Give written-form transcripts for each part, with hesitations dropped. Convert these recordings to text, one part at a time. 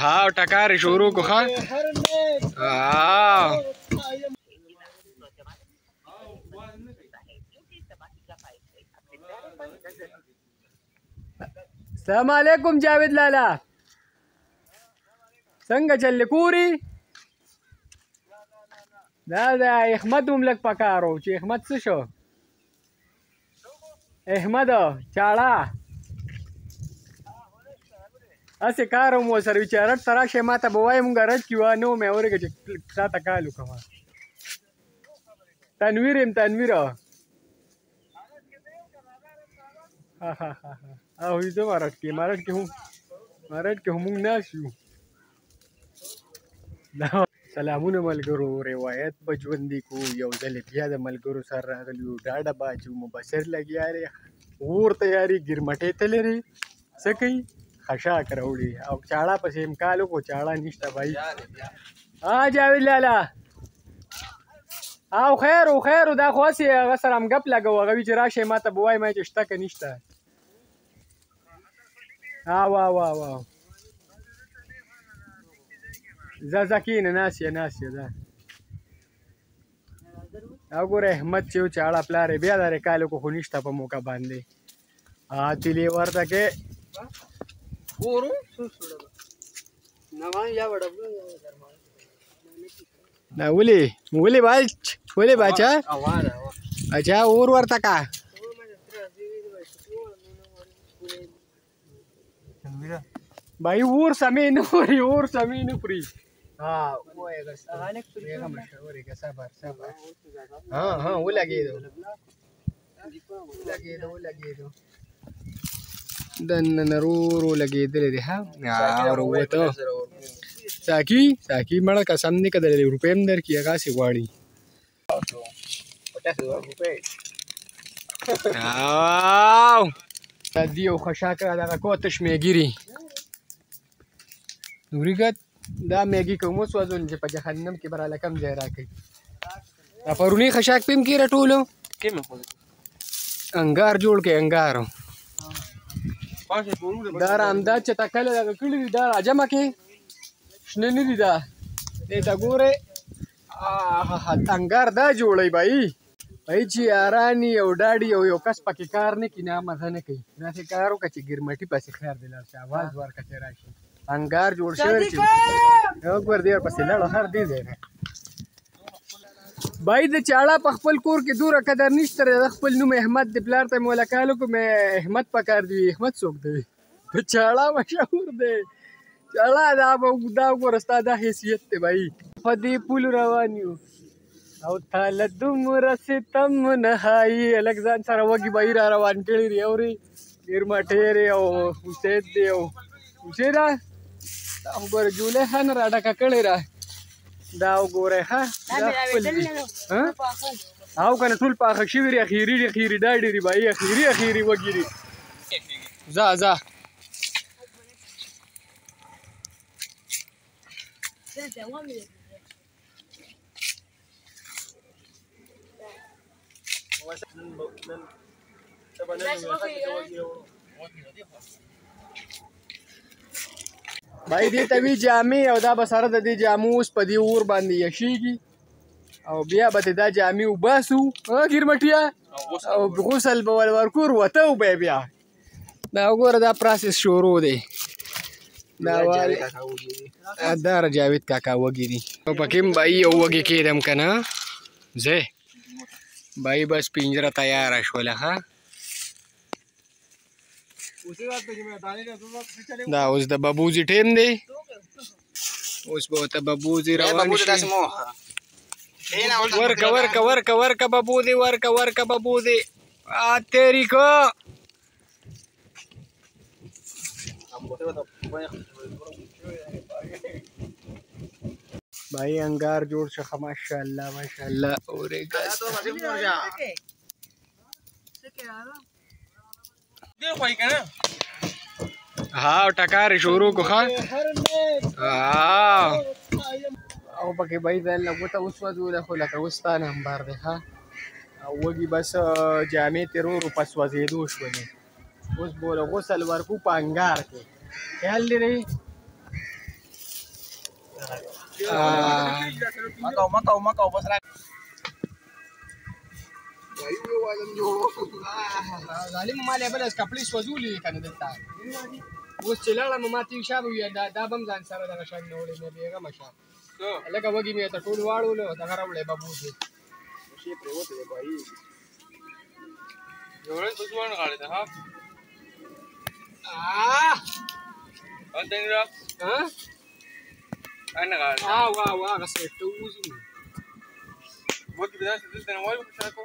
ها ټکارې شروع کو ښه السلام علیکم جاوید لالا څنګه چل کوري دا احمد هم لږ پکارو چې احمد څه شو احمد چاړه هسې کار هم ورسره وي چې رټ ته راشئ ما ته به وایي مونږ رټ کي وه نه مې اورېږه چې تا ته کال وکړمه تنویر یم تنویر او زه ما رټ کې رټ کې هم مونږ ناست یو سلامونه ملګرو روایت به ژوندي کو یو ځل بیا د ملګرو سره راغلي یو ډاډه باچو مبشر لګیا دی اور تیاري ګرمټۍ تللی دی څه کوي خشاک راوړي او چاړه پسې امکال وکړو چاړه نشته بھائی ها جاوید لالا او خیر دا خو هسې هغه سره هم ګپ لګو هغه وي چې راشئ ما ته به وایي ما چې شته که نشته واو ځه کېنه ناست یې ځه او ګوره احمد چې و چاړه پلار یې بیا د ریکال وکړو خو نشته په موقع باندې تیلې ورته کې ولې باچا اچھا اور ورته کا بھائی اور سمې نه خوري صبر ولګېدو دننه ورو لګېدلی دی ها وروته ساقي مړه قسم نه که د روپۍ هم درکړي هغسې غواړي دی یو خشاک را دغه کو تش میګیري نورګت دا میګي کوم وسوځول چې په جهنم کې براله کم ځای راکوي دا پرونی خشاک پې هم کې راټولو انګار جوړ کړې انګار دا رامداد چې تا کله دغه کړي دي دا راجمع کې شنه نه دي دا دې ته ګورې انګار دا جوړوي بھائی چې یاراني یو ډاډي یو کس پکې کار نه کوي نه مزه نه کوي داسې کار وکړه چې ګرمټي پسې خیر دی لاړ شي اواز ورکړه چې راشي انګار جوړ شوی چې وګور دی ورپسې لاړو هر دې ځای نه بھائی د چاړه په خپل کور کې دوره قدر نشته د خپل نوم احمد د پلار ته مې ولکال وکړو مې احمد پکار دی احمد څوک دی د چاړه مشهور دی چاړه دا وګوره ستا دا حیثیت دی بھائی په دې پول روان یو او تاله دومره ستم نهایي هلک ځان سره وږي بهي را روان کړي دي اورې ګرمټۍ دی او حسید دی او حسیده دا خو ګوره جولۍ ښه نه را ډکه کړې ده دا وګورئ ښه دا خپل دي او که نه ټول پاخه شوي دي اخري ډاډې دي بهي اخري وږي دي ځه بھائی دې ته وي جامې او دا به سره د دې جامو اوس په دې اور باندې یشېږي او بیا به دا جامې وباسو ګرمټیا او غسل به ورکو وروته وبه بیا دا وګوره دا پروسس شروع دی دا جاوید کاکا وږي دي او پکې هم بھائی یو وږي کېدم که نه زه بھائی بس پنجره تیاره شوله ښه دا اوس د ببوزي ټیم دی اوس به ورته ببوزي روان شي ورکه ببوزي ورکه ببوزي تیری کو بھائی انګار جوړ شخه ماشاءالله اورېږه ها ټکارې شروع کو ښه او پکې به یې ځان له ګوته وسوځوله خو لکه اوس تا نمبر دی ښه او وږي بس جامې ترې ورو ورو په سوځېدو شولې اوس به له غسل ورکو په انګار کې خیال لري مکو بس را ظالم ما له بل کپړې سوځولې کنه دلته اوس چې لاړم ما ته شاب وي دا بم ځان سره دغه شان نه وړې نه بیغه مشه لکه وږي مې ته ټول واړولو دغه راوړې بابوځي شي پرې وته دی بای یو ورځ بسوان غاړه ده ها انتنګرا ها انا غاړه وا غسه ته وځي وګي بدا څه دلته نه وایو په شاکو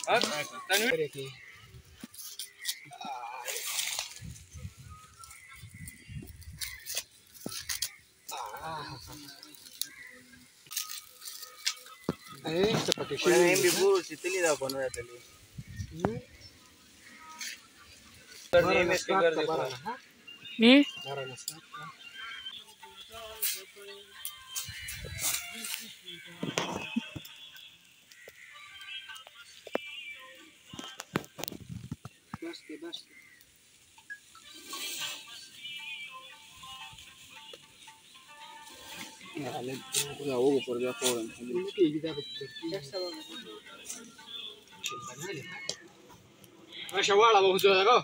تنویر ته پکې شي ایم بي ګور چې تلی دا کنه تلی تر دې مې سپیکر دی بس دا وګورئ پر دا فورن راشه واړه به وځو دغه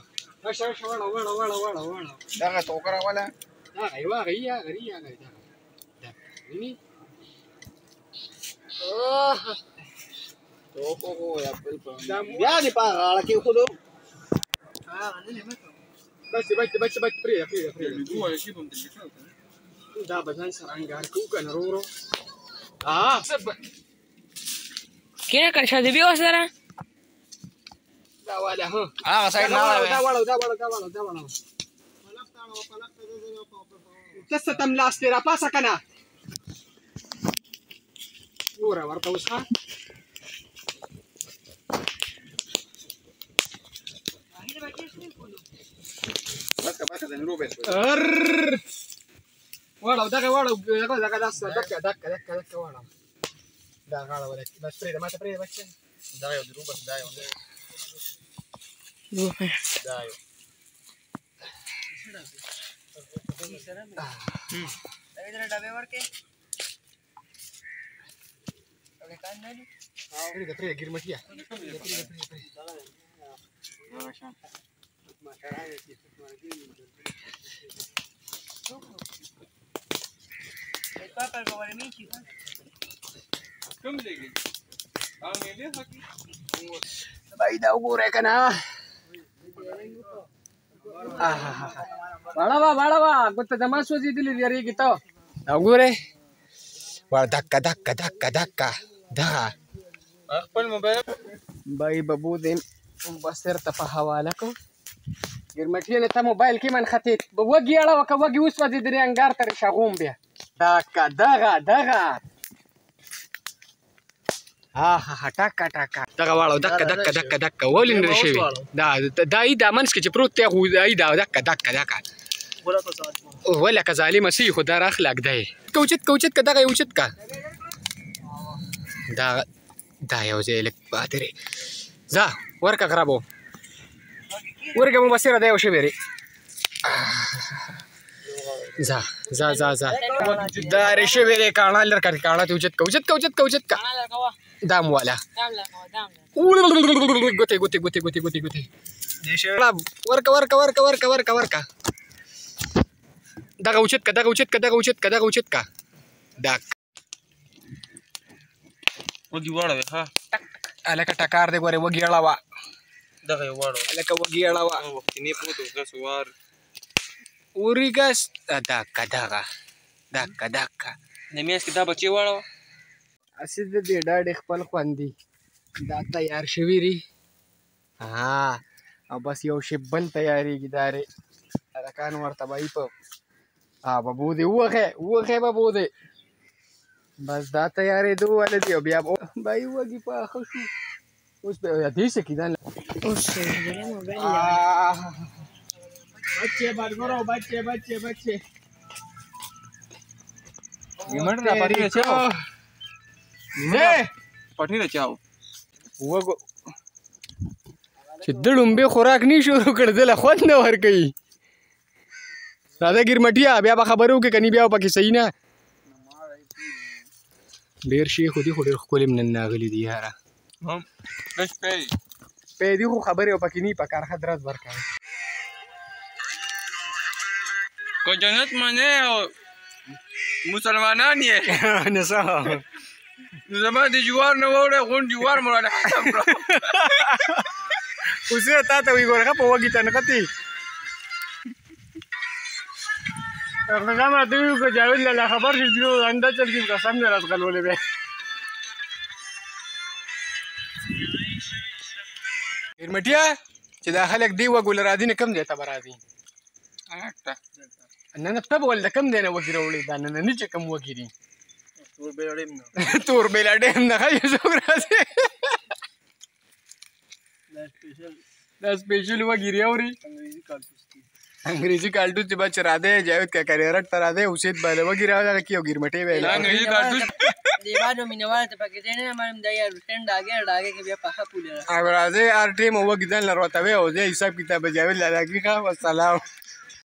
راشه واړه دغه ټوکره ولا هغه یو غیا غریا غیا دا ویني ټوکو یا بل په بیا دې په غاړه کې خو دو بس پرې دوه شي په دې دا بدن سره انګار کو کنه ورو کینه کړ شاده بیا وسره دا والا ها هغه سایډ نه دا والا تاسو تم لاس تیرا پاسه کنه ورا ورته وسه بس د نورو به واړو دغه داس دک واړو دا غاړه ولا بس پرې ما ته پرې بچن دا یو درو بس دا یو ډبه ورکه اوګه کان نه دي پرې ګرمټیا ما کارانه چې Papa el gobernamiento. ¿Cómo le dices? ¿Cómo le dices aquí? Bayi dah ukur kan ah. Bawa. Aku tak masuk di dalam hari kita. Dah ukur Wah dakka. Dah. خپل موبایل bayi babu din basir tapah hawala ko. ګرمټیا نه ته موبایل کې من خطیت به وږي اړه وکه وږي وسوځي درې انګار تر شغوم بیا دغه ټکا دغه واړو دکه ولې نه شوي دا ای دا منځ کې چې پروت دی خو ای دا دکه ولکه ظالمه سي خو دا اخلاق دی کوچت که دغه اوچت که دا یو ځای لږ بادرې ځه ورکه غربو ورګه مو بصیره دی او شبيري za دا رشبيري کاڼه لر کړ کاڼه ته اوچت کا دام والا ګوتې ورکا دغه اوچت کا دا وګي واړه ها الکه ټکار دی ګوره وګي اړه دغه واړه الکه وګي اړه وخت نه پوتو غسوار اوريګس دغه نمیاس کې دا بچي واړه اسید دې ډاډ خپل خوندي دا تیار شوی ری او بس یو شی بل تیاریږي داري الکان ورته بای په بابو دې وغه بابو دې بس دا تیارې دوه ولدي بیا بای وږي په خشو اوس په دې څه کې دا اوس دې موبایل بچے برګرو بچے ګیمټ را پټی رچاو نه پټی رچاو وګو چې دړمبه خوراک نه شروع کړ دله خوند نه ور کوي راځه ګرمټیا بیا به خبرو کې کني بیا پکې صحیح نه ډیر شي خو دې خو ډیر خپل من ناغلی دی یاره هم بس په دې خو خبرې پکې نه پکار حضرت ورکړي کو جنت منه او مسلمانان یې نه څه نو زما د جوار نه وړه غون جوار مراله ختم کړ اوسه تا ته وی ګورغه په وګی ته نه کتی هغه ما ته یو کو جاوید له خبر شي دیو انده چل کې قسم نه راز غلولې به ګرمټیا چې دا خلک دی وګول را دي نه کم دی ته برا دي نه تب ول کم دی نه وګی وړي دا نه نه چې کم وګی دي تور بیل ډیم نه خای زو راځي دا سپیشل وګی ریوري انګریزي کالټوس چې بچ را ده جاوید کا کریرټ تر ده اوسید بالا وګی راځي کیو ګرمټي ویل انګریزي کالټوس دی باندې مینوال ته پکې نه مانم دا یار ټند اگے کې بیا پخه پوله راځي ار ټیم وګی ځان لروته و او دې حساب کتاب جاوید لاګي ښه والسلام